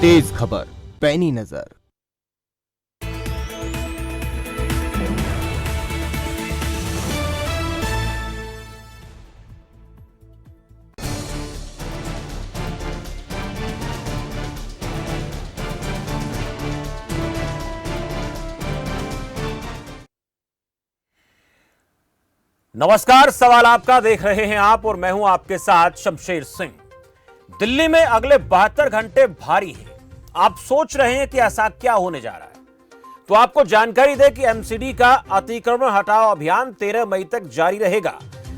तेज खबर, पैनी नजर। नमस्कार, सवाल आपका देख रहे हैं आप और मैं हूं आपके साथ शमशेर सिंह। दिल्ली में अगले 72 घंटे भारी हैं। आप सोच रहे हैं कि ऐसा क्या होने जा रहा है, तो आपको जानकारी दें कि एमसीडी का अतिक्रमण हटाओ अभियान 13 मई तक जारी रहेगा।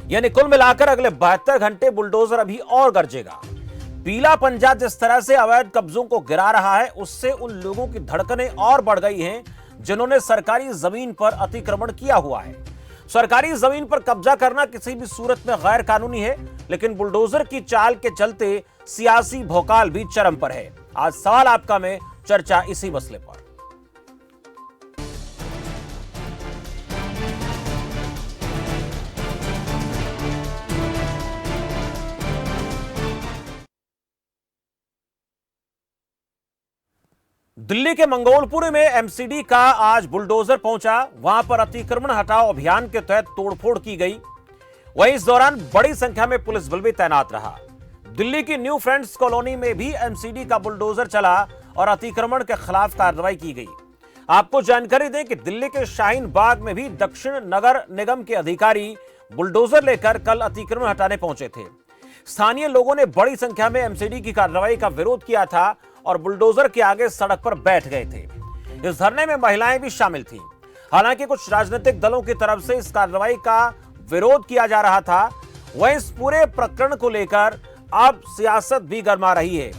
यानी कुल मिलाकर अगले 72 घंटे बुलडोजर अभी और गरजेगा। पीला पंजा जिस तरह से अवैध कब्जों को गिरा रहा है, उससे उन लोगों की धड़कनें और बढ़ गई हैं जिन्होंने सरकारी जमीन पर अतिक्रमण किया हुआ है। सरकारी जमीन पर कब्जा करना किसी भी सूरत में गैर कानूनी है, लेकिन बुलडोजर की चाल के चलते सियासी भौकाल भी चरम पर है। आज सवाल आपका में चर्चा इसी मसले पर। दिल्ली के मंगोलपुरी में एमसीडी का आज बुलडोजर पहुंचा। वहां पर अतिक्रमण हटाओ अभियान के तहत तोड़फोड़ की गई। वहीं इस दौरान बड़ी संख्या में पुलिस बल भी तैनात रहा। दिल्ली की न्यू फ्रेंड्स कॉलोनी में भी एमसीडी का बुलडोजर चला और अतिक्रमण के खिलाफ कार्रवाई की गई। आपको जानकारी दें कि दिल्ली के शाहीन बाग में भी दक्षिण नगर निगम के अधिकारी बुलडोजर लेकर कल अतिक्रमण हटाने पहुंचे थे। स्थानीय लोगों ने बड़ी संख्या में एमसीडी की कार्रवाई का विरोध किया था और बुलडोजर के आगे सड़क पर बैठ गए थे। इस धरने में महिलाएं भी शामिल थीं। हालांकि कुछ राजनीतिक दलों की तरफ से इस कार्रवाई का विरोध किया जा रहा था। वहीं इस पूरे प्रकरण को लेकर अब सियासत भी गर्मा रही है।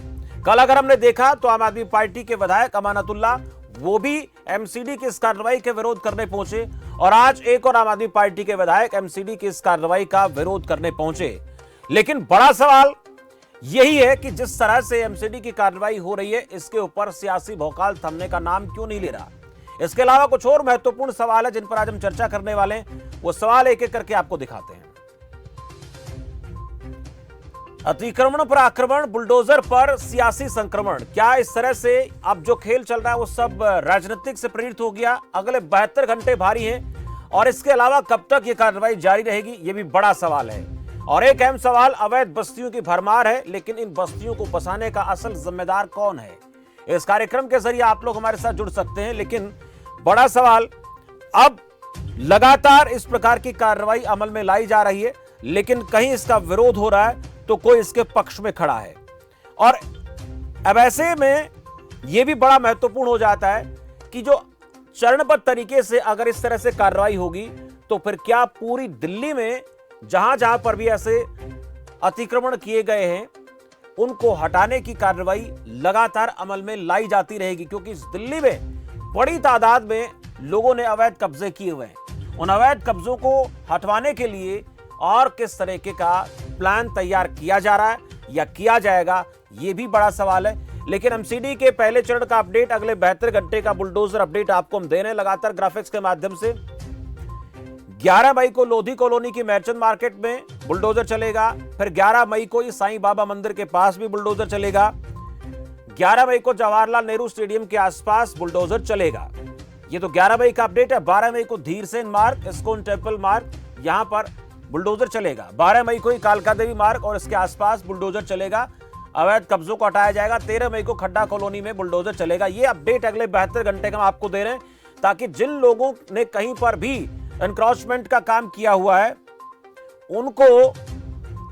कल अगर हमने देखा तो आम आदमी पार्टी के विधायक अमानतुल्लाह वो भी एमसीडी की इस कार्रवाई के विरोध करने पहुंचे और आज एक और आम आदमी पार्टी के विधायक एमसीडी की इस कार्रवाई का विरोध करने पहुंचे। लेकिन बड़ा सवाल यही है कि जिस तरह से एमसीडी की कार्रवाई हो रही है, इसके ऊपर सियासी भौकाल थमने का नाम क्यों नहीं ले रहा। इसके अलावा कुछ और महत्वपूर्ण सवाल है जिन पर आज हम चर्चा करने वाले हैं। वो सवाल एक एक करके आपको दिखाते हैं। अतिक्रमण पर आक्रमण, बुलडोजर पर सियासी संक्रमण, क्या इस तरह से अब जो खेल चल रहा है वो सब राजनीतिक से प्रेरित हो गया? अगले 72 घंटे भारी हैं और इसके अलावा कब तक ये कार्रवाई जारी रहेगी, ये भी बड़ा सवाल है। और एक अहम सवाल, अवैध बस्तियों की भरमार है, लेकिन इन बस्तियों को बसाने का असल जिम्मेदार कौन है? इस कार्यक्रम के जरिए आप लोग हमारे साथ जुड़ सकते हैं। लेकिन बड़ा सवाल, अब लगातार इस प्रकार की कार्रवाई अमल में लाई जा रही है, लेकिन कहीं इसका विरोध हो रहा है तो कोई इसके पक्ष में खड़ा है। और अब ऐसे में यह भी बड़ा महत्वपूर्ण हो जाता है कि जो चरणबद्ध तरीके से अगर इस तरह से कार्रवाई होगी तो फिर क्या पूरी दिल्ली में जहां जहां पर भी ऐसे अतिक्रमण किए गए हैं उनको हटाने की कार्रवाई लगातार अमल में लाई जाती रहेगी? क्योंकि इस दिल्ली में बड़ी तादाद में लोगों ने अवैध कब्जे किए हुए हैं। उन अवैध कब्जों को हटवाने के लिए और किस तरीके का प्लान तैयार किया जा रहा है या किया जाएगा, यह भी बड़ा सवाल है। लेकिन एमसीडी के पहले चरण का अपडेट, अगले 72 घंटे का बुलडोजर अपडेट आपको हम दे रहे हैं लगातार ग्राफिक्स के माध्यम से। 11 मई को लोधी कॉलोनी की मर्चेंट मार्केट में बुलडोजर चलेगा। फिर 11 मई को साईं बाबा मंदिर के पास भी बुलडोजर चलेगा। 11 मई को जवाहरलाल नेहरू स्टेडियम के आसपास बुलडोजर चलेगा। ये तो 11 मई का अपडेट है। 12 मई को धीरसेन मार्ग, इस्कॉन टेम्पल मार्ग, यहां पर बुलडोजर चलेगा। 12 मई को ही कालका देवी मार्ग और इसके आसपास बुलडोजर चलेगा, अवैध कब्जों को हटाया जाएगा। 13 मई को खड्डा कॉलोनी में बुलडोजर चलेगा। ये अपडेट अगले 72 घंटे का हम आपको दे रहे हैं, ताकि जिन लोगों ने कहीं पर भी एनक्रोचमेंट का काम किया हुआ है उनको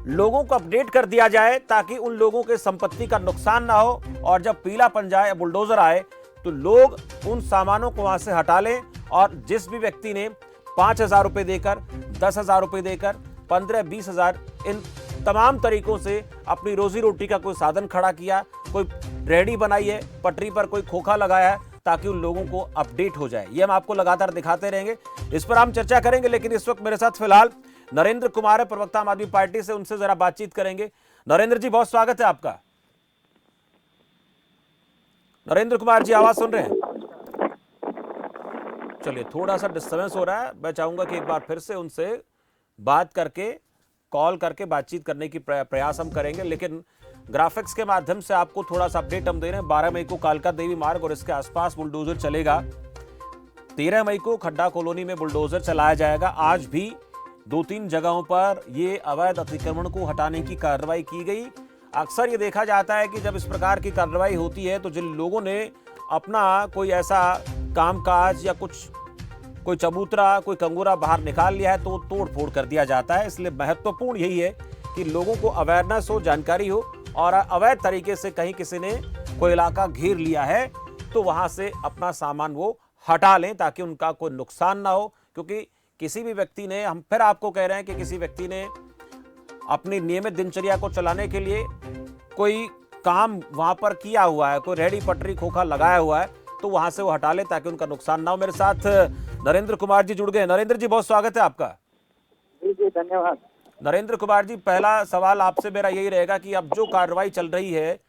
लोगों को अपडेट कर दिया जाए, ताकि उन लोगों के संपत्ति का नुकसान ना हो। और जब पीला पंजा या बुलडोजर आए तो लोग उन सामानों को वहां से हटा लें। और जिस भी व्यक्ति ने 5,000 रुपए देकर, 10,000 रुपए देकर, 15-20 हजार, इन तमाम तरीकों से अपनी रोजी रोटी का कोई साधन खड़ा किया, कोई रेहड़ी बनाई है, पटरी पर कोई खोखा लगाया है, ताकि उन लोगों को अपडेट हो जाए। ये हम आपको लगातार दिखाते रहेंगे, इस पर हम चर्चा करेंगे। लेकिन इस वक्त मेरे साथ फिलहाल नरेंद्र कुमार है, प्रवक्ता आम आदमी पार्टी से, उनसे जरा बातचीत करेंगे। नरेंद्र जी, बहुत स्वागत है आपका। नरेंद्र कुमार जी, आवाज सुन रहे हैं? चलिए, थोड़ा सा डिस्टर्बेंस हो रहा है। मैं चाहूंगा कि एक बार फिर से उनसे बात करके, कॉल करके बातचीत करने की प्रयास हम करेंगे। लेकिन ग्राफिक्स के माध्यम से आपको थोड़ा सा अपडेट हम दे रहे हैं। 12 मई को कालका देवी मार्ग और इसके आसपास बुलडोजर चलेगा। 13 मई को खड्डा कॉलोनी में बुलडोजर चलाया जाएगा। आज भी 2-3 जगहों पर ये अवैध अतिक्रमण को हटाने की कार्रवाई की गई। अक्सर ये देखा जाता है कि जब इस प्रकार की कार्रवाई होती है तो जिन लोगों ने अपना कोई ऐसा कामकाज या कोई चबूतरा, कोई कंगूरा बाहर निकाल लिया है तो तोड़ फोड़ कर दिया जाता है। इसलिए महत्वपूर्ण यही है कि लोगों को अवेयरनेस हो, जानकारी हो, और अवैध तरीके से कहीं किसी ने कोई इलाका घेर लिया है तो वहां से अपना सामान वो हटा लें ताकि उनका कोई नुकसान ना हो। क्योंकि किसी भी व्यक्ति ने, हम फिर आपको कह रहे हैं कि किसी व्यक्ति ने अपनी नियमित दिनचर्या को चलाने के लिए कोई काम वहां पर किया हुआ है, कोई रेहड़ी पटरी खोखा लगाया हुआ है, तो वहां से वो हटा ले ताकि उनका नुकसान ना हो। मेरे साथ नरेंद्र कुमार जी जुड़ गए। नरेंद्र जी, बहुत स्वागत है आपका। जी धन्यवाद। नरेंद्र कुमार जी, पहला सवाल आपसे मेरा यही रहेगा कि अब जो कार्रवाई चल रही है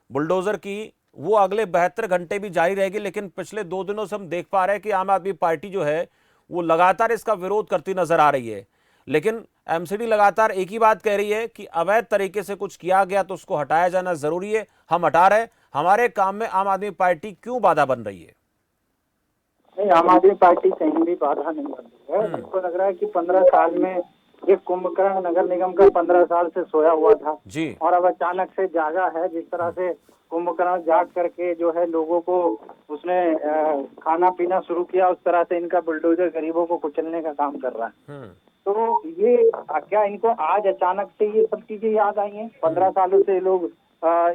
बुलडोजर की, वो अगले 72 घंटे भी जारी रहेगी, लेकिन पिछले 2 दिनों से हम देख पा रहे हैं कि आम आदमी पार्टी जो है वो लगातार इसका विरोध करती नजर आ रही है। लेकिन एमसीडी लगातार एक ही बात कह रही है कि अवैध तरीके से कुछ किया गया तो उसको हटाया जाना जरूरी है, हम हटा रहे। हमारे काम में आम आदमी पार्टी क्यों बाधा बन रही है? नहीं, आम आदमी पार्टी कहीं भी बाधा नहीं बन रही है। मुझको लग रहा है कि 15 साल में ये कुंभकर्ण नगर निगम का 15 साल से सोया हुआ था जी, और अब अचानक से जागा है। जिस तरह से कुंभकर्ण जाग करके जो है लोगों को उसने खाना पीना शुरू किया, उस तरह से इनका बुलडोजर गरीबों को कुचलने का काम कर रहा है। तो ये क्या इनको आज अचानक से ये सब चीजें याद आई हैं? 15 सालों से लोग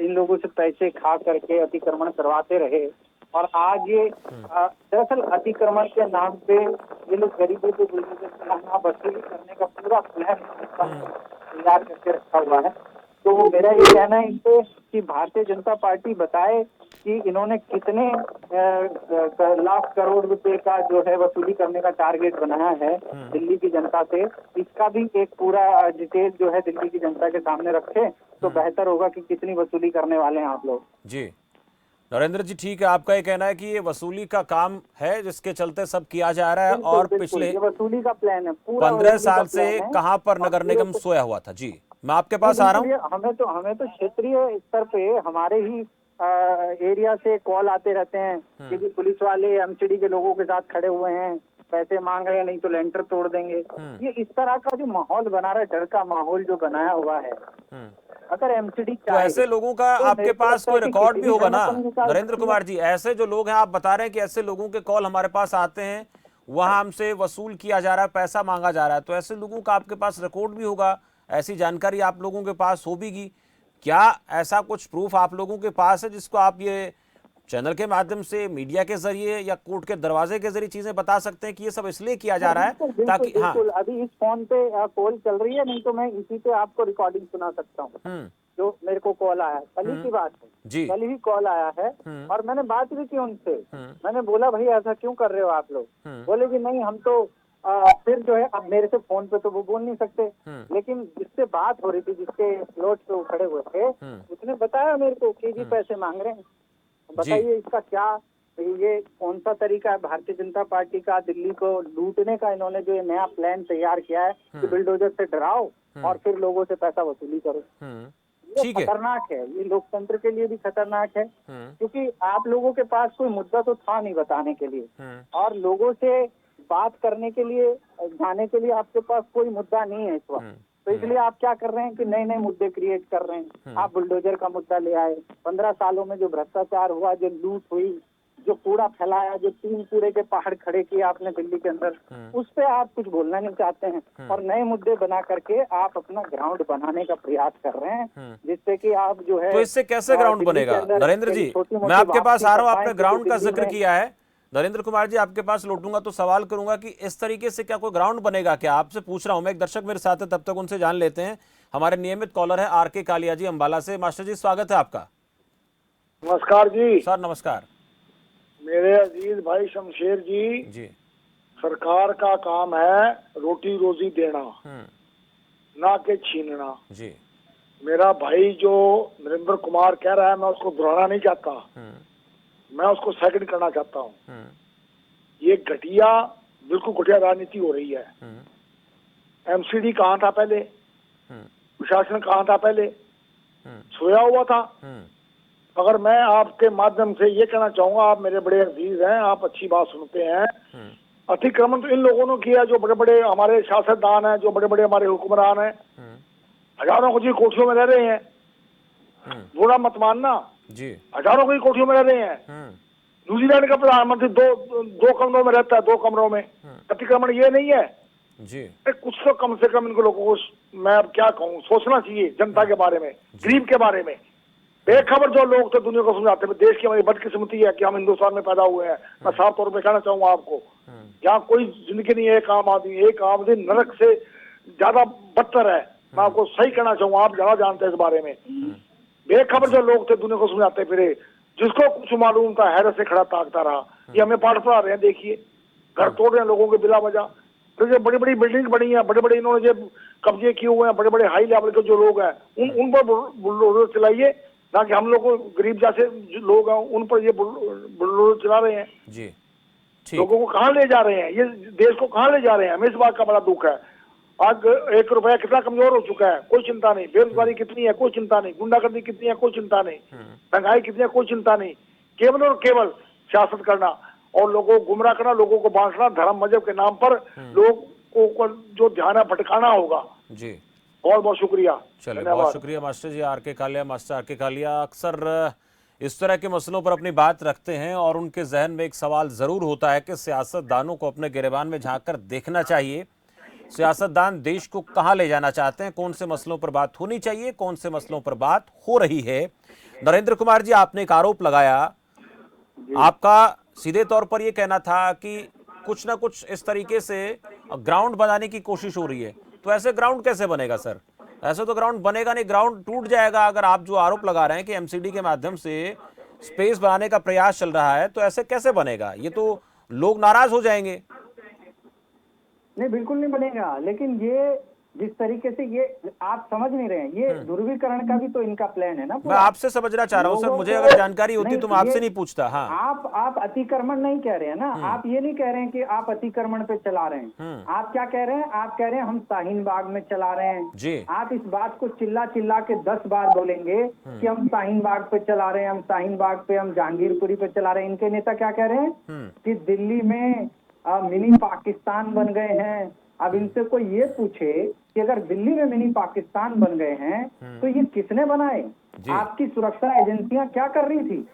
इन लोगों से पैसे खा करके अतिक्रमण करवाते रहे और आज ये दरअसल अतिक्रमण के नाम पे ये लोग गरीबों को वसूली करने का पूरा प्लान तैयार करके रखा हुआ है। तो मेरा ये कहना है इनसे कि भारतीय जनता पार्टी बताए कि इन्होंने कितने लाख करोड़ रुपए का जो है वसूली करने का टारगेट बनाया है दिल्ली की जनता से। इसका भी एक पूरा डिटेल जो है दिल्ली की जनता के सामने रखे तो बेहतर होगा कि कितनी वसूली करने वाले हैं आप लोग। जी नरेंद्र जी, ठीक है, आपका ये कहना है कि ये वसूली का काम है जिसके चलते सब किया जा रहा है। और पिछले वसूली का प्लान है, पूरा 15 साल से कहां पर नगर निगम सोया हुआ था? जी, मैं आपके पास आ रहा हूँ। हमें तो क्षेत्रीय स्तर पे हमारे ही एरिया से कॉल आते रहते हैं कि पुलिस वाले एमसीडी के लोगों के साथ खड़े हुए हैं, पैसे मांग रहे हैं, नहीं तो लेंटर तोड़ देंगे। ये इस तरह का जो माहौल बना रहा है, डर का माहौल जो बनाया हुआ है, अगर एमसीडी तो ऐसे लोगों का तो आपके पास कोई रिकॉर्ड भी होगा ना नरेंद्र कुमार जी? ऐसे जो लोग हैं, आप बता रहे हैं कि ऐसे लोगों के कॉल हमारे पास आते हैं, वहां हमसे वसूल किया जा रहा है, पैसा मांगा जा रहा है, तो ऐसे लोगों का आपके पास रिकॉर्ड भी होगा, ऐसी जानकारी आप लोगों के पास होगी। क्या ऐसा कुछ प्रूफ आप लोगों के पास है जिसको आप ये चैनल के माध्यम से, मीडिया के जरिए या कोर्ट के दरवाजे के जरिए चीजें बता सकते हैं कि ये सब इसलिए किया जा रहा है ताकि? हाँ, अभी इस फोन पे कॉल चल रही है, नहीं तो मैं इसी पे आपको रिकॉर्डिंग सुना सकता हूँ जो मेरे को कॉल आया। कल ही की बात है, कल ही कॉल आया है और मैंने बात भी की उनसे। मैंने बोला भाई ऐसा क्यों कर रहे हो आप लोग? बोले कि नहीं हम तो फिर जो है, अब मेरे से फोन पे तो वो बोल नहीं सकते, लेकिन जिससे बात हो रही थी, जिसके स्लॉट पे वो खड़े हुए थे, उसने बताया मेरे को कि जी पैसे मांग रहे हैं। बताइए इसका क्या, ये कौन सा तरीका है भारतीय जनता पार्टी का दिल्ली को लूटने का? इन्होंने जो ये नया प्लान तैयार किया है कि बुलडोजर से डराओ और फिर लोगों से पैसा वसूली करो। ये खतरनाक है, ये लोकतंत्र के लिए भी खतरनाक है, क्योंकि आप लोगों के पास कोई मुद्दा तो था नहीं बताने के लिए, और लोगों से बात करने के लिए, जाने के लिए आपके पास कोई मुद्दा नहीं है इस वक्त। तो इसलिए आप क्या कर रहे हैं कि नए नए मुद्दे क्रिएट कर रहे हैं। आप बुलडोजर का मुद्दा ले आए, 15 सालों में जो भ्रष्टाचार हुआ, जो लूट हुई, जो कूड़ा फैलाया, जो 3 कूड़े के पहाड़ खड़े किए आपने दिल्ली के अंदर, उस पे आप कुछ बोलना नहीं चाहते हैं और नए मुद्दे बना करके आप अपना ग्राउंड बनाने का प्रयास कर रहे हैं, जिससे कि आप जो है। तो इससे कैसे ग्राउंड बनेगा नरेंद्र जी? मैं आपके पास आ रहा हूँ, आपने ग्राउंड का जिक्र किया है। नरेंद्र कुमार जी, आपके पास लौटूंगा तो सवाल करूंगा कि इस तरीके से क्या कोई ग्राउंड बनेगा क्या? आपसे पूछ रहा हूं मैं। एक दर्शक मेरे साथ है, तब तक उनसे जान लेते हैं। हमारे नियमित कॉलर है आरके कालिया जी अंबाला से। मास्टर जी, स्वागत है आपका। नमस्कार जी। सर नमस्कार। मेरे अजीज भाई शमशेर जी, सरकार का काम है रोटी रोजी देना, ना के छीनना जी। मेरा भाई जो नरेंद्र कुमार कह रहा है, मैं उसको दोहराना नहीं चाहता, मैं उसको सेकंड करना चाहता हूँ। ये घटिया, बिल्कुल घटिया राजनीति हो रही है। एमसीडी कहाँ था पहले? प्रशासन कहाँ था पहले? सोया हुआ था। अगर मैं आपके माध्यम से ये कहना चाहूंगा, आप मेरे बड़े अजीज हैं, आप अच्छी बात सुनते हैं। अतिक्रमण तो इन लोगों ने किया जो बड़े बड़े हमारे सियासतदान हैं, जो बड़े बड़े हमारे हुक्मरान हैं, हजारों की कोठियों में रह रहे हैं। बुरा मत मानना जी, हजारों की कोठियों में रह रहे हैं। न्यूजीलैंड का प्रधानमंत्री दो कमरों में रहता है, 2 कमरों में। अतिक्रमण ये नहीं है जी। कुछ तो कम से कम इनको लोगों को, मैं अब क्या कहूँ, सोचना चाहिए जनता के बारे में, गरीब के बारे में। बेखबर जो लोग थे दुनिया को समझाते हैं। देश की हमारी बदकिस्मती है कि हम हिंदुस्तान में पैदा हुए हैं। मैं साफ तौर पर कहना चाहूंगा आपको, यहाँ कोई जिंदगी नहीं है एक आम आदमी नरक से ज्यादा बदतर है। मैं आपको सही कहना चाहूंगा, आप ज्यादा जानते हैं इस बारे में। बेखबर जो लोग थे दुनिया को समझाते फिरे, जिसको कुछ मालूम था हैरत से खड़ा ताकता रहा। ये हमें पाठ पढ़ा रहे हैं। देखिए घर तोड़ रहे हैं लोगों के बिला वजह। तो जो बड़ी बड़ी बिल्डिंग बनी है, बड़े बड़े इन्होंने जो कब्जे किए हुए हैं, बड़े बड़े हाई लेवल के जो लोग हैं, उन पर बुलडोजर चलाइए, ना कि हम लोग को गरीब जैसे लोग हैं उन पर ये बुलडोजर चला रहे हैं जी। लोगों को कहाँ ले जा रहे हैं, ये देश को कहाँ ले जा रहे हैं। हमें इस बात का बड़ा दुख है। आज 1 रुपया कितना कमजोर हो चुका है, कोई चिंता नहीं। बेरोजगारी कितनी है, कोई चिंता नहीं। गुंडागर्दी कितनी है, कोई चिंता नहीं। महंगाई कितनी है, कोई चिंता नहीं। केवल और केवल सियासत करना और लोगों को गुमराह करना, लोगों को बांटना, धर्म मजहब के नाम पर लोगों को जो ध्यान है भटकाना होगा जी। बहुत बहुत शुक्रिया। चलिए, बहुत शुक्रिया master ji. RK. Kalia, master RK. Kalia अक्सर इस तरह के मसलों पर अपनी बात रखते हैं और उनके जहन में एक सवाल जरूर होता है कि सियासतदानों को अपने गिरेबान में झांक कर देखना चाहिए। सियासतदान देश को कहां ले जाना चाहते हैं, कौन से मसलों पर बात होनी चाहिए, कौन से मसलों पर बात हो रही है। नरेंद्र कुमार जी, आपने एक आरोप लगाया, आपका सीधे तौर पर यह कहना था कि कुछ ना कुछ इस तरीके से ग्राउंड बनाने की कोशिश हो रही है। तो ऐसे ग्राउंड कैसे बनेगा सर? ऐसे तो ग्राउंड बनेगा नहीं, ग्राउंड टूट जाएगा। अगर आप जो आरोप लगा रहे हैं कि एमसीडी के माध्यम से स्पेस बनाने का प्रयास चल रहा है, तो ऐसे कैसे बनेगा? ये तो लोग नाराज हो जाएंगे। नहीं, बिल्कुल नहीं बनेगा। लेकिन ये जिस तरीके से ये आप समझ नहीं रहे हैं, ये ध्रुवीकरण का भी तो इनका प्लान है ना। मैं आपसे समझना चाह रहा हूँ सर, मुझे अगर जानकारी होती तो मैं आपसे नहीं पूछता। हाँ, आप अतिक्रमण नहीं कह रहे हैं ना। आप ये नहीं कह रहे हैं कि आप अतिक्रमण पे चला रहे हैं। आप क्या कह रहे हैं? आप कह रहे हैं हम शाहीन बाग में चला रहे हैं जी। आप इस बात को चिल्ला चिल्ला के 10 बार बोलेंगे कि हम शाहीन बाग पे चला रहे हैं, हम शाहीन बाग पे, हम जहांगीरपुरी पे चला रहे हैं। इनके नेता क्या कह रहे हैं कि दिल्ली में मिनी पाकिस्तान बन गए हैं। अब इनसे कोई ये पूछे कि अगर दिल्ली में मिनी पाकिस्तान बन गए हैं तो ये किसने बनाए? आपकी सुरक्षा एजेंसियां क्या कर रही थी?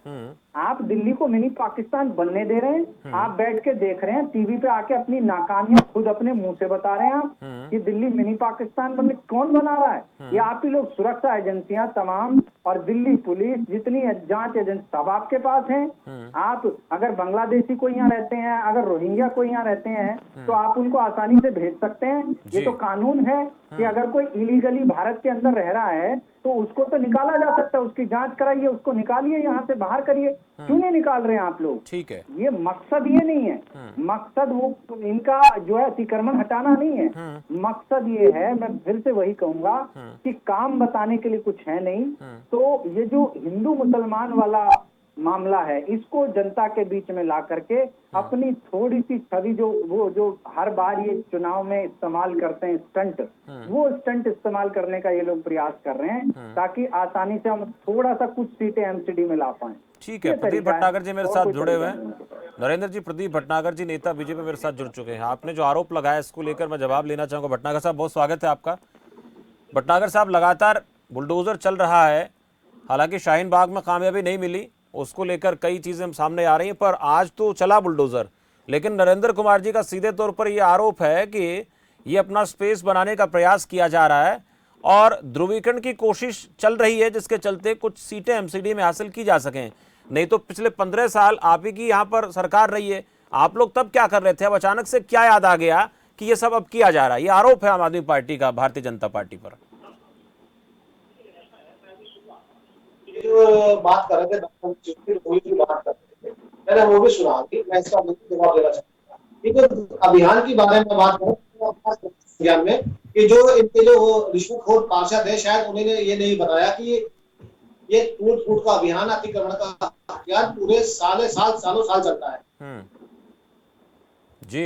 आप दिल्ली को मिनी पाकिस्तान बनने दे रहे हैं। आप बैठ के देख रहे हैं, टीवी पे आके अपनी नाकामियां खुद अपने मुंह से बता रहे हैं आप कि दिल्ली मिनी पाकिस्तान बनने। कौन बना रहा है? ये आप ही लोग, सुरक्षा एजेंसियां तमाम और दिल्ली पुलिस, जितनी जांच एजेंसी सब आपके पास हैं। आप अगर बांग्लादेशी कोई यहाँ रहते हैं, अगर रोहिंग्या कोई यहाँ रहते हैं, तो आप उनको आसानी से भेज सकते हैं। ये तो कानून है कि अगर कोई इलीगली भारत के अंदर रह रहा है तो उसको तो निकाला जा सकता है। उसकी जांच कराइए, उसको निकालिए, यहाँ से बाहर करिए। क्यों नहीं निकाल रहे हैं आप लोग? ठीक है, ये मकसद ये नहीं है। मकसद वो इनका जो है अतिक्रमण हटाना नहीं है। मकसद ये है, मैं फिर से वही कहूंगा कि काम बताने के लिए कुछ है नहीं। तो ये जो हिंदू मुसलमान वाला मामला है, इसको जनता के बीच में ला करके अपनी थोड़ी सी छवि जो हर बार ये चुनाव में इस्तेमाल करते हैं स्टंट, वो स्टंट इस्तेमाल करने का ये लोग प्रयास कर रहे हैं ताकि आसानी से हम थोड़ा सा कुछ सीटें एमसीडी में ला पाए। ठीक है, प्रदीप भटनागर जी मेरे साथ जुड़े हुए हैं। नरेंद्र जी, प्रदीप भटनागर जी नेता बीजेपी मेरे साथ जुड़ चुके हैं। आपने जो आरोप लगाया इसको लेकर मैं जवाब लेना चाहूंगा। भटनागर साहब, बहुत स्वागत है आपका। भटनागर साहब, लगातार बुलडोजर चल रहा है, हालांकि शाहीन बाग में कामयाबी नहीं मिली, उसको लेकर कई चीजें सामने आ रही हैं, पर आज तो चला बुलडोजर। लेकिन नरेंद्र कुमार जी का सीधे तौर पर यह आरोप है कि ये अपना स्पेस बनाने का प्रयास किया जा रहा है और ध्रुवीकरण की कोशिश चल रही है, जिसके चलते कुछ सीटें एमसीडी में हासिल की जा सकें। नहीं तो पिछले 15 साल आप ही की यहाँ पर सरकार रही है, आप लोग तब क्या कर रहे थे? अब अचानक से क्या याद आ गया कि ये सब अब किया जा रहा है? ये आरोप है आम आदमी पार्टी का भारतीय जनता पार्टी पर। जो बात कर रहे थे, बात कर रहे थे, मैंने वो भी सुना थी। मैं इसका जवाब देना चाहूंगा। ठीक, अभियान के बारे में बात करें में कि जो इनके जो रिश्वतखोर पार्षद है, शायद उन्होंने ये नहीं बताया कि ये टूट फूट का अभियान, अतिक्रमण का अभियान पूरे सालों साल चलता है जी।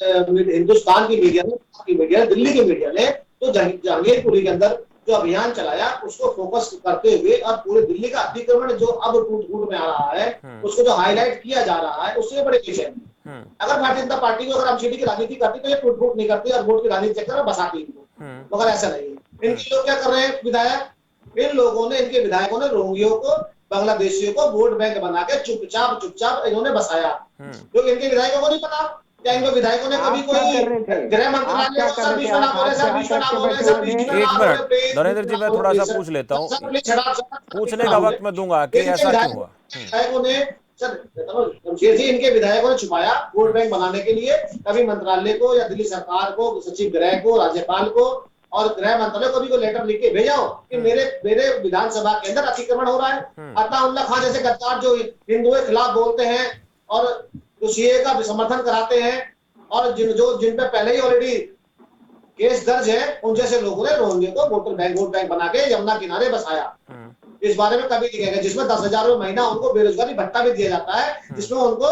हिंदुस्तान की मीडिया ने, दिल्ली की मीडिया ने तो जहांगीरपुरी के अंदर जो अभियान चलाया उसको फोकस करते हुए और पूरे दिल्ली का अतिक्रमण जो अब टूट फूट में आ रहा है उसको जो हाईलाइट किया जा रहा है उससे बड़े विषय में अगर भारतीय जनता पार्टी को अगर एमसीडी की राजनीति करती तो ये टूट फूट नहीं करती और वोट की राजनीति चक्कर में बसाती इनको, मगर ऐसा नहीं है। इनके लोग क्या कर रहे हैं विधायक, इन लोगों ने, इनके विधायकों ने रोहिंग्यों को, बांग्लादेशियों को वोट बैंक बना के चुपचाप इन्होंने बसाया, क्योंकि इनके विधायकों को नहीं पता। क्या इनको विधायकों ने कभी कोई गृह मंत्रालय को सर बीच में ना बोले, सर बीच में ना बोले, सर बीच में ना बोले? एक मिनट नरेंद्र जी, मैं थोड़ा सा पूछ लेता हूँ, पूछने का वक्त मैं दूंगा कि ऐसा क्यों हुआ। विधायकों ने सर जी इनके विधायकों ने छुपाया वोट बैंक बनाने के लिए, कभी मंत्रालय को या दिल्ली सरकार को, सचिव गृह को, राज्यपाल को और गृह मंत्रालय को भी को लेटर लिख के भेजा हो कि मेरे विधानसभा के अंदर अतिक्रमण हो रहा है। अताउल्लाह खान जैसे गद्दार जो हिंदुओं के खिलाफ बोलते हैं और जो सीए का भी समर्थन कराते हैं और जिन पे पहले ही ऑलरेडी केस दर्ज है, उन जैसे लोगों ने रोहिंग्या को वोट बैंक बना के यमुना किनारे बसाया। इस बारे में कभी लिखेगा जिसमें 10,000 रुपए महीना उनको बेरोजगारी भत्ता भी दिया जाता है, जिसमें उनको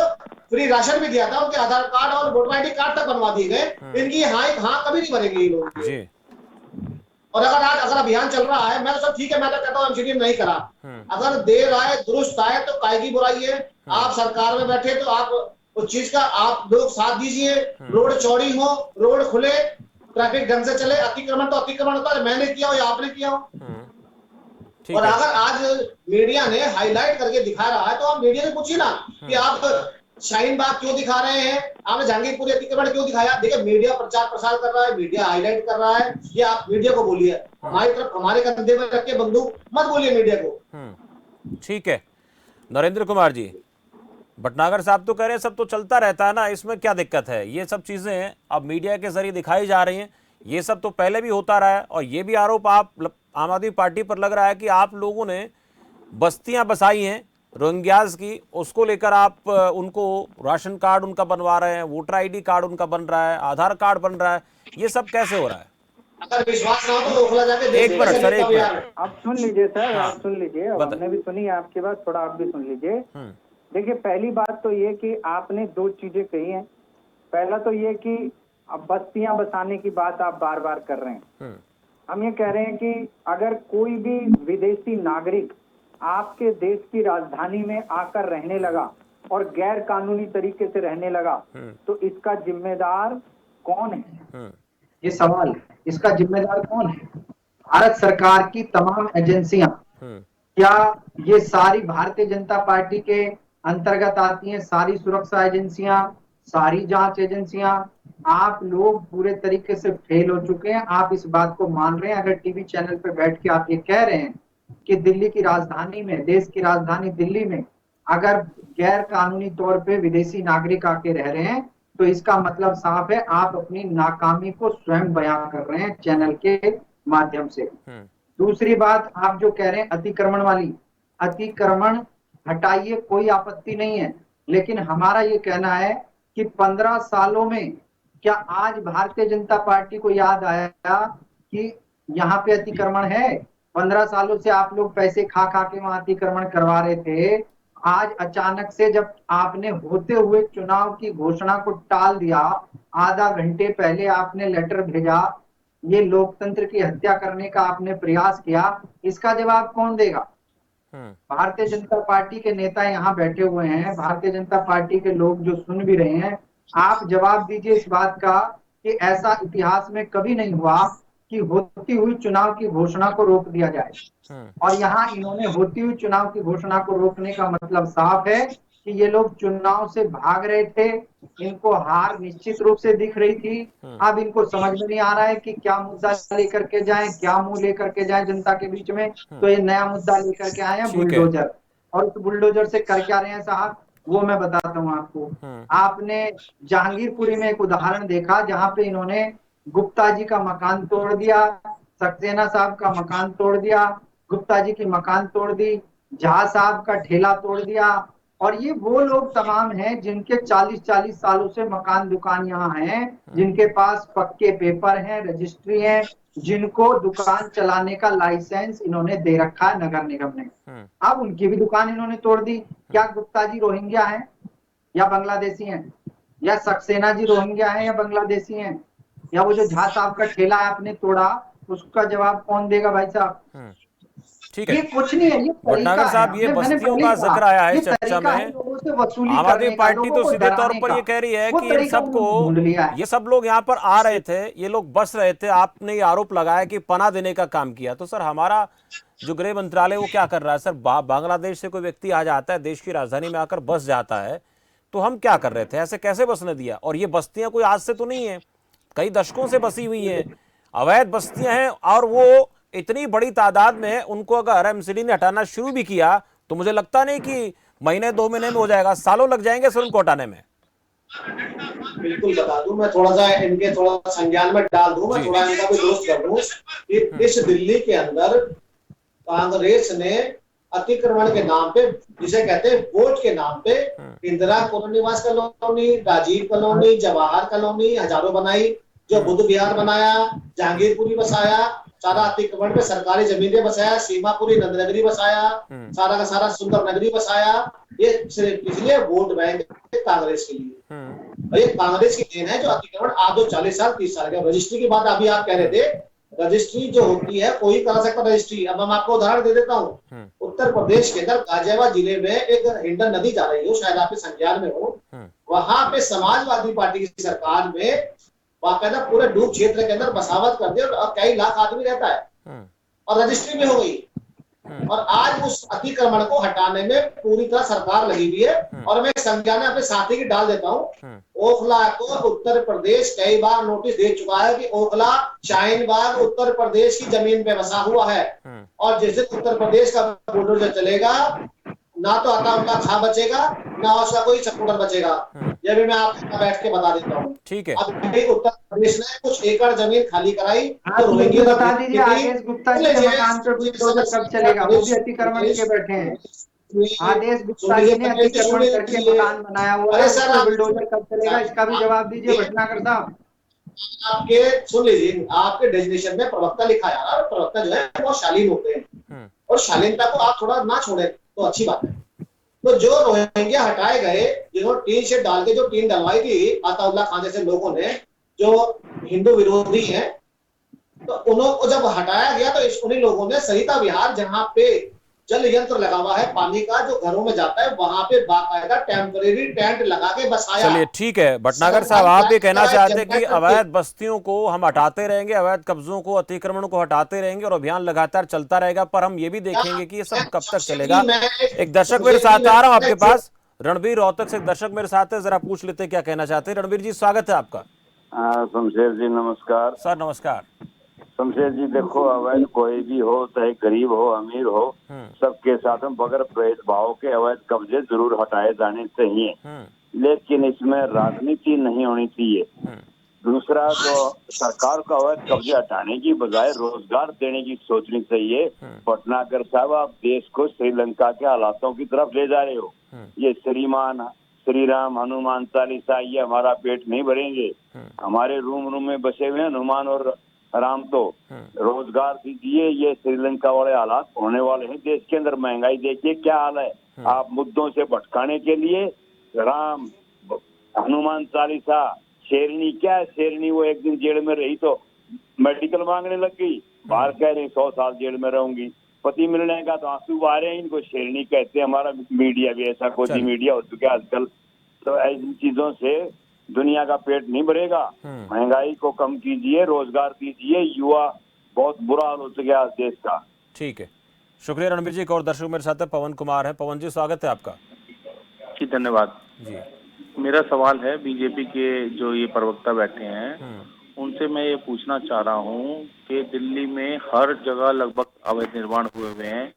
फ्री राशन भी दिया था, उनके आधार कार्ड और वोटर आईडी कार्ड तक बनवा दिए गए। इनकी हाँ कभी नहीं बनेगी ये लोग। और अगर अभियान चल रहा है, मैं तो सब ठीक है, मैं तो कहता हूँ एमसीडी नहीं करा, अगर देर आए दुरुस्त आए तो काय की बुराई है। आप सरकार में बैठे तो आप उस चीज का आप लोग साथ दीजिए, रोड चौड़ी हो, रोड खुले, ट्रैफिक ढंग से चले। अतिक्रमण तो अतिक्रमण होता है, मैंने किया हो या आपने किया हो। और अगर आज मीडिया ने हाईलाइट करके दिखा रहा है तो आप मीडिया से पूछिए ना कि आप शाहीन बाग क्यों दिखा रहे हैं, आपने जहांगीरपुरी अतिक्रमण क्यों दिखाया। देखिए मीडिया प्रचार प्रसार कर रहा है, मीडिया हाईलाइट कर रहा है, ये आप मीडिया को बोलिए, हमारी तरफ हमारे कंधे में रख के बंदूक मत बोलिए मीडिया को। ठीक है नरेंद्र कुमार जी, भटनागर साहब तो कह रहे हैं सब तो चलता रहता है ना, इसमें क्या दिक्कत है। ये सब चीजें अब मीडिया के जरिए दिखाई जा रही हैं, ये सब तो पहले भी होता रहा है। और ये भी आरोप आप आम आदमी पार्टी पर लग रहा है कि आप लोगों ने बस्तियां बसाई हैं रोहिंग्याज की, उसको लेकर आप उनको राशन कार्ड उनका बनवा रहे हैं, वोटर आईडी कार्ड उनका बन रहा है, आधार कार्ड बन रहा है, ये सब कैसे हो रहा है? अगर विश्वास ना हो तो ओखला जाके एक मिनट सर, एक मिनट आप सुन लीजिए सर, आप सुन लीजिए, हमने भी सुनी आपकी बात, थोड़ा आप भी सुन लीजिए। देखिए पहली बात तो ये कि आपने दो चीजें कही हैं। पहला तो ये कि अब बस्तियां बसाने की बात आप बार बार कर रहे हैं। हम ये कह रहे हैं कि अगर कोई भी विदेशी नागरिक आपके देश की राजधानी में आकर रहने लगा और गैर कानूनी तरीके से रहने लगा तो इसका जिम्मेदार कौन है? ये सवाल, इसका जिम्मेदार कौन है? भारत सरकार की तमाम एजेंसियां, क्या ये सारी भारतीय जनता पार्टी के अंतर्गत आती हैं? सारी सुरक्षा एजेंसियां, सारी जांच एजेंसियां, आप लोग पूरे तरीके से फेल हो चुके हैं। आप इस बात को मान रहे हैं, अगर टीवी चैनल पे बैठ के आप ये कह रहे हैं कि दिल्ली की राजधानी में, देश की राजधानी दिल्ली में अगर गैर कानूनी तौर पे विदेशी नागरिक आके रह रहे हैं तो इसका मतलब साफ है आप अपनी नाकामी को स्वयं बयां कर रहे हैं चैनल के माध्यम से। दूसरी बात, आप जो कह रहे हैं अतिक्रमण वाली, अतिक्रमण हटाइए, कोई आपत्ति नहीं है, लेकिन हमारा ये कहना है कि 15 सालों में क्या आज भारतीय जनता पार्टी को याद आया कि यहाँ पे अतिक्रमण है? 15 सालों से आप लोग पैसे खा खा के वहां अतिक्रमण करवा रहे थे। आज अचानक से जब आपने होते हुए चुनाव की घोषणा को टाल दिया, आधा घंटे पहले आपने लेटर भेजा, ये लोकतंत्र की हत्या करने का आपने प्रयास किया, इसका जवाब कौन देगा? भारतीय जनता पार्टी के नेता यहाँ बैठे हुए हैं, भारतीय जनता पार्टी के लोग जो सुन भी रहे हैं, आप जवाब दीजिए इस बात का कि ऐसा इतिहास में कभी नहीं हुआ कि होती हुई चुनाव की घोषणा को रोक दिया जाए। और यहाँ इन्होंने होती हुई चुनाव की घोषणा को रोकने का मतलब साफ है कि ये लोग चुनाव से भाग रहे थे, इनको हार निश्चित रूप से दिख रही थी। अब इनको समझ में नहीं आ रहा है कि क्या मुद्दा लेकर के जाएं, क्या मुंह लेकर के जाएं जनता के बीच में। तो ये नया मुद्दा लेकर के आए हैं, बुलडोजर। और उस बुलडोजर से कर क्या रहे हैं साहब, वो मैं बताता हूँ आपको। आपने जहांगीरपुरी में एक उदाहरण देखा जहां पे इन्होंने गुप्ता जी का मकान तोड़ दिया, सक्सेना साहब का मकान तोड़ दिया, गुप्ता जी की मकान तोड़ दी, झा साहब का ठेला तोड़ दिया। और ये वो लोग तमाम हैं जिनके 40-40 सालों से मकान दुकान यहाँ हैं, जिनके पास पक्के पेपर हैं, रजिस्ट्री है, जिनको दुकान चलाने का लाइसेंस इन्होंने दे रखा है नगर निगम ने। अब उनकी भी दुकान इन्होंने तोड़ दी। क्या गुप्ता जी रोहिंग्या हैं या बांग्लादेशी हैं? या सक्सेना जी रोहिंग्या हैं या बांग्लादेशी हैं? या वो जो झा साहब का ठेला आपने तोड़ा उसका जवाब कौन देगा भाई साहब? ठीक है, ये कुछ नहीं है, ये भटनागर साहब, ये बस्तियों का जिक्र आया है चर्चा में। आम आदमी पार्टी तो सीधे तौर पर ये कह रही है कि इन सबको, ये सब लोग यहाँ पर आ रहे थे, ये लोग बस रहे थे, आपने ये आरोप लगाया कि पनाह देने का काम किया। तो सर हमारा जो गृह मंत्रालय वो क्या कर रहा है सर? बांग्लादेश से कोई व्यक्ति आ जाता है, देश की राजधानी में आकर बस जाता है, तो हम क्या कर रहे थे? ऐसे कैसे बसने दिया? और ये बस्तियां कोई आज से तो नहीं है, कई दशकों से बसी हुई हैं, अवैध बस्तियां हैं, और वो इतनी बड़ी तादाद में है। उनको अगर एमसीडी ने हटाना शुरू भी किया तो मुझे लगता नहीं कि महीने 2 महीने में हो जाएगा, सालों लग जाएंगे सर उनको हटाने में। बिल्कुल बता दूं, मैं थोड़ा सा इनके थोड़ा संज्ञान में डाल दूं, मैं थोड़ा इनका भी दोस्त कर दूं कि इस दिल्ली के अंदर कांग्रेस ने अतिक्रमण के नाम पे, जिसे कहते हैं वोट के नाम पे, इंदिरा कॉलोनीवास colony, Rajiv colony, Jawahar colony हजारों बनाई, जो बुद्ध विहार बनाया, जहांगीरपुरी बसाया, सारा अतिक्रमण पे सरकारी जमीनें बसाया, सीमापुरी नंदनगरी बसाया, सारा का सारा सुंदर नगरी बसाया। ये सिर्फ इसलिए वोट बैंक कांग्रेस के लिए, और ये कांग्रेस की देन है जो अतिक्रमण आज 40 साल 30 साल के। रजिस्ट्री की बात अभी आप कह रहे थे, रजिस्ट्री जो होती है कोई करा सकता रजिस्ट्री। अब हम आपको उदाहरण दे देता हूँ, उत्तर प्रदेश के अंदर गाजियाबाद जिले में एक हिंडन नदी जा रही हो, शायद आपके संज्ञान में हो, वहां पे समाजवादी पार्टी की सरकार में बाकायदा पूरे डूब क्षेत्र के अंदर बसावट कर दी और कई लाख आदमी रहता है और रजिस्ट्री में हो गई। और आज उस अतिक्रमण को हटाने में पूरी तरह सरकार लगी हुई है। और मैं संज्ञान अपने साथी की डाल देता हूँ, ओखला को उत्तर प्रदेश कई बार नोटिस दे चुका है कि ओखला शाहीन बाग उत्तर प्रदेश की जमीन पे बसा हुआ है, और जिस दिन उत्तर प्रदेश का बुलडोजर चलेगा, ना तो आता उनका खा बचेगा, ना उसका कोई सपोर्टर बचेगा। ये भी मैं आपको बैठ के बता देता हूँ। ठीक है, अभी उत्तर प्रदेश ने कुछ एकड़ जमीन खाली कराई, तो बता दीजिए आदेश गुप्ता जी के मकान पे बुलडोजर कब चलेगा? वो भी अतिक्रमण के बैठे हैं। आदेश गुप्ता जी ने अतिक्रमण करके मकान बनाया हुआ है, उसका बुलडोजर कब चलेगा? इसका भी जवाब दीजिए भटनागर साहब। आपके सुन लीजिए, आपके डेजिग्नेशन में प्रवक्ता लिखा है, और प्रवक्ता जो है बहुत शालीन होते हैं, और शालीनता को आप थोड़ा ना छोड़े तो अच्छी बात है। तो जो रोहिंग्या हटाए गए, जिन्होंने टीन शेड डाल के जो टीन डलवाई थी अताउल्ला खान जैसे लोगों ने, जो हिंदू विरोधी हैं, तो उनको जब हटाया गया तो उन्हीं लोगों ने सरिता विहार, जहां पे जल यंत्र लगा हुआ है पानी का जो घरों में जाता है, वहां पे बाकायदा टेम्परेरी टेंट लगा के बसाया। चलिए ठीक है भटनागर साहब, आप ये कहना चाहते हैं कि अवैध बस्तियों को हम हटाते रहेंगे, अवैध कब्जों को, अतिक्रमण को हटाते रहेंगे और अभियान लगातार चलता रहेगा, पर हम ये भी देखेंगे कि ये सब कब तक चलेगा। एक दर्शक मेरे साथ आ रहा हूँ आपके पास, रणबीर रोहतक से एक दर्शक मेरे साथ है, जरा पूछ लेते क्या कहना चाहते हैं। रणबीर जी स्वागत है आपका। शमशेर जी नमस्कार। सर नमस्कार। शमशेर जी देखो, अवैध कोई भी हो, चाहे गरीब हो अमीर हो, सबके साथ में बगैर भेदभाव के अवैध कब्जे जरूर हटाए जाने चाहिए, लेकिन इसमें राजनीति नहीं होनी चाहिए। दूसरा, जो सरकार को अवैध कब्जे हटाने की बजाय रोजगार देने की सोचनी चाहिए। भटनागर साहब, आप देश को श्रीलंका के हालातों की तरफ ले जा रहे हो। ये श्रीमान श्री राम हनुमान चालीसा, ये हमारा पेट नहीं भरेंगे। हमारे रूम में बसे हुए हनुमान और राम, तो रोजगार दीजिए। ये श्रीलंका वाले हालात होने वाले हैं देश के अंदर। महंगाई देखिए क्या हाल है। आप मुद्दों से भटकाने के लिए राम हनुमान चालीसा, शेरनी, क्या है शेरनी, वो एक दिन जेल में रही तो मेडिकल मांगने लग गई, बाहर कह रही 100 साल जेल में रहूंगी। पति मिलने का तो आंसू आ रहे हैं, इनको शेरनी कहते हैं। हमारा मीडिया भी ऐसा कोई मीडिया हो चुका है आजकल। तो ऐसी चीजों से दुनिया का पेट नहीं भरेगा। महंगाई को कम कीजिए, रोजगार दीजिए, युवा बहुत बुरा हाल हो चुका है देश का। ठीक है, शुक्रिया रणबीर जी। एक और दर्शक मेरे साथ है, पवन कुमार है। पवन जी स्वागत है आपका। जी धन्यवाद जी। मेरा सवाल है, बीजेपी के जो ये प्रवक्ता बैठे हैं उनसे मैं ये पूछना चाह रहा हूँ कि दिल्ली में हर जगह लगभग अवैध निर्माण हुए हैं,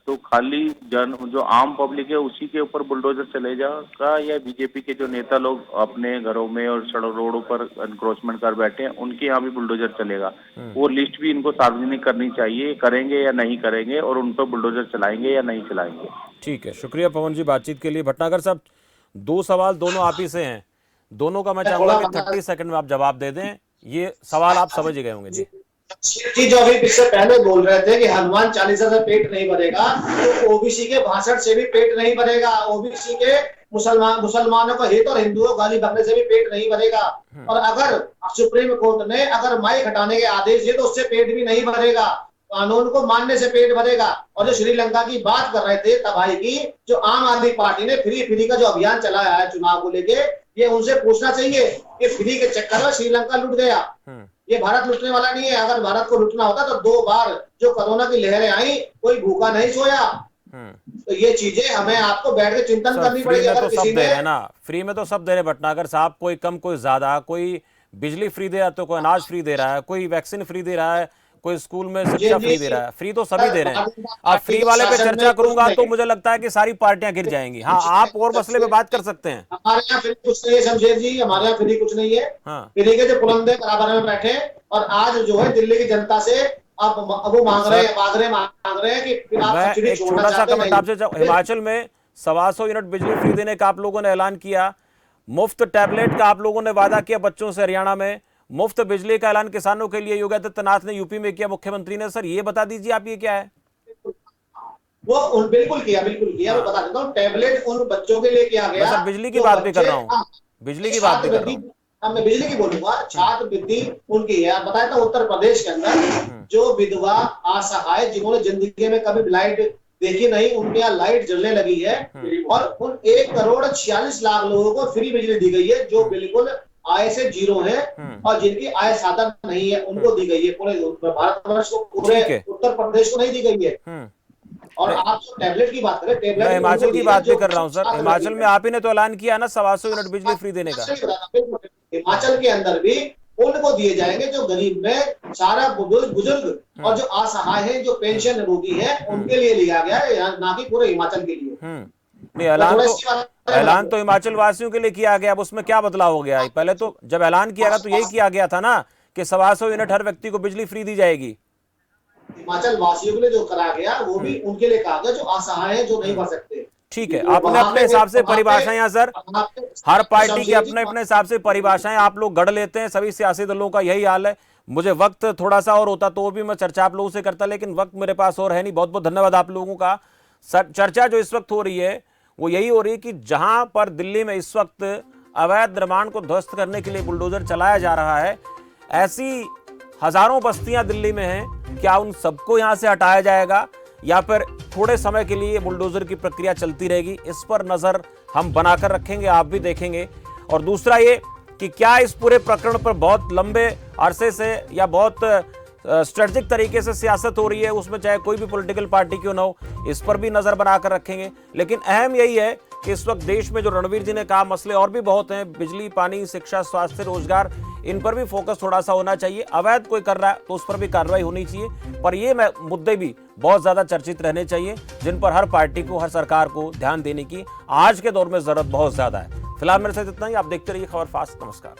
तो खाली जो आम पब्लिक है उसी के ऊपर बुलडोजर चले जाएगा, या बीजेपी के जो नेता लोग अपने घरों में और सड़क रोडों पर एनक्रोचमेंट कर बैठे हैं उनके यहाँ भी बुलडोजर चलेगा? वो लिस्ट भी इनको सार्वजनिक करनी चाहिए, करेंगे या नहीं करेंगे, और उन पर बुलडोजर चलाएंगे या नहीं चलाएंगे? ठीक है, शुक्रिया पवन जी बातचीत के लिए। भटनागर साहब, 2 सवाल दोनों आप ही से हैं, दोनों का मैं चाहूंगा कि 30 सेकंड में आप जवाब दे दें। ये सवाल आप समझ गए होंगे जी। जी, जो अभी इससे पहले बोल रहे थे कि हनुमान चालीसा से पेट नहीं भरेगा, तो ओबीसी के भाषण से भी पेट नहीं भरेगा, ओबीसी के मुसलमानों का हित और हिंदुओं को गाली बकने से भी पेट नहीं भरेगा। और अगर सुप्रीम कोर्ट ने अगर माइक हटाने के आदेश दिए तो उससे पेट भी नहीं भरेगा, कानून को मानने से पेट भरेगा। और जो श्रीलंका की बात कर रहे थे तबाही की, जो आम आदमी पार्टी ने फ्री का जो अभियान चलाया है चुनाव को लेके, ये उनसे पूछना चाहिए कि फ्री के चक्कर में श्रीलंका लुट गया। ये भारत लुटने वाला नहीं है। अगर भारत को लुटना होता तो 2 बार जो कोरोना की लहरें आई, कोई भूखा नहीं सोया। तो ये चीजें हमें आपको बैठ के चिंतन करनी पड़ेगी। अगर किसी ने फ्री में तो सब दे रहे भटनागर साहब, कोई कम कोई ज्यादा, कोई बिजली फ्री दे रहा है तो कोई अनाज फ्री दे रहा है, कोई वैक्सीन फ्री दे रहा है, कोई स्कूल में शिक्षा फ्री दे रहा है। फ्री तो सभी दे रहे हैं। अब फ्री वाले पे चर्चा करूंगा तो मुझे लगता है कि सारी पार्टियां गिर जाएंगी। हाँ, आप और मसले पे बात कर सकते हैं। हमारे यहाँ फ्री कुछ नहीं है शमशेर जी, हमारे यहाँ फ्री कुछ नहीं है। फ्री के जो पुलंदे बराबर में बैठे, और आज जो है दिल्ली की जनता से अब वो मांग रहे हैं कि आप एक छोटा सा कमेंट आपसे। हिमाचल में 125 यूनिट बिजली फ्री देने का आप लोगों ने ऐलान किया, मुफ्त टैबलेट का आप लोगों ने वादा किया बच्चों से, हरियाणा में मुफ्त बिजली का ऐलान किसानों के लिए योगी आदित्यनाथ ने यूपी में किया, मुख्यमंत्री ने। सर ये बता दीजिए आप, ये क्या है? वो बिल्कुल किया मैं बता देता हूँ। टैबलेट उन बच्चों के लिए किया गया। सर बिजली की बात भी कर रहा हूँ, बिजली की बात भी कर रहा हूँ। मैं बिजली की बोलूंगा। छात्रवृत्ति उनकी है। बताया था उत्तर प्रदेश के अंदर जो विधवा असहाय जिन्होंने जिंदगी में कभी लाइट देखी नहीं, उनके यहाँ लाइट जलने लगी है, और उन 1,46,00,000 लोगों को फ्री बिजली दी गई है, जो बिल्कुल आय से जीरो है और जिनकी आय साधन नहीं है, उनको दी गई है। पूरे भारतवर्ष को, पूरे उत्तर प्रदेश को नहीं दी गई है। और आप जो टैबलेट की बात करें, टैबलेट हिमाचल की बात भी कर रहा हूँ सर। हिमाचल में आप ही ने तो ऐलान किया ना 125 यूनिट बिजली फ्री देने का। हिमाचल के अंदर भी उनको दिए जाएंगे जो गरीब में सारा बुजुर्ग और जो असहाय है, जो पेंशन रोगी है, उनके लिए लिया गया है, ना कि पूरे हिमाचल के लिए। नहीं, ऐलान तो हिमाचल वासियों के लिए किया गया। अब उसमें क्या बदलाव हो गया? पहले तो जब ऐलान किया गया तो यही किया गया था ना कि 125 यूनिट हर व्यक्ति को बिजली फ्री दी जाएगी। हिमाचल वासियों के लिए जो करा गया वो भी उनके लिए कहा गया जो असहाय है, जो नहीं भर सकते। ठीक है, अपने अपने हिसाब से परिभाषाएं सर, हर पार्टी की अपने अपने हिसाब से परिभाषाएं आप लोग गढ़ लेते हैं। सभी सियासी दलों का यही हाल है। मुझे वक्त थोड़ा सा और होता तो भी मैं चर्चा आप लोगों से करता, लेकिन वक्त मेरे पास और है नहीं। बहुत बहुत धन्यवाद आप लोगों का। चर्चा जो इस वक्त हो रही है वो यही हो रही है कि जहां पर दिल्ली में इस वक्त अवैध निर्माण को ध्वस्त करने के लिए बुलडोजर चलाया जा रहा है, ऐसी हजारों बस्तियां दिल्ली में हैं। क्या उन सबको यहां से हटाया जाएगा या फिर थोड़े समय के लिए बुलडोजर की प्रक्रिया चलती रहेगी? इस पर नजर हम बनाकर रखेंगे, आप भी देखेंगे। और दूसरा ये कि क्या इस पूरे प्रकरण पर बहुत लंबे अरसे से या बहुत स्ट्रेटेजिक तरीके से सियासत हो रही है, उसमें चाहे कोई भी पॉलिटिकल पार्टी क्यों ना हो, इस पर भी नजर बनाकर रखेंगे। लेकिन अहम यही है कि इस वक्त देश में जो रणवीर जी ने कहा, मसले और भी बहुत हैं, बिजली, पानी, शिक्षा, स्वास्थ्य, रोजगार, इन पर भी फोकस थोड़ा सा होना चाहिए। अवैध कोई कर रहा है तो उस पर भी कार्रवाई होनी चाहिए, पर ये मुद्दे भी बहुत ज्यादा चर्चित रहने चाहिए, जिन पर हर पार्टी को, हर सरकार को ध्यान देने की आज के दौर में जरूरत बहुत ज्यादा है। फिलहाल मेरे साथ इतना ही। आप देखते रहिए खबर फास्ट। नमस्कार।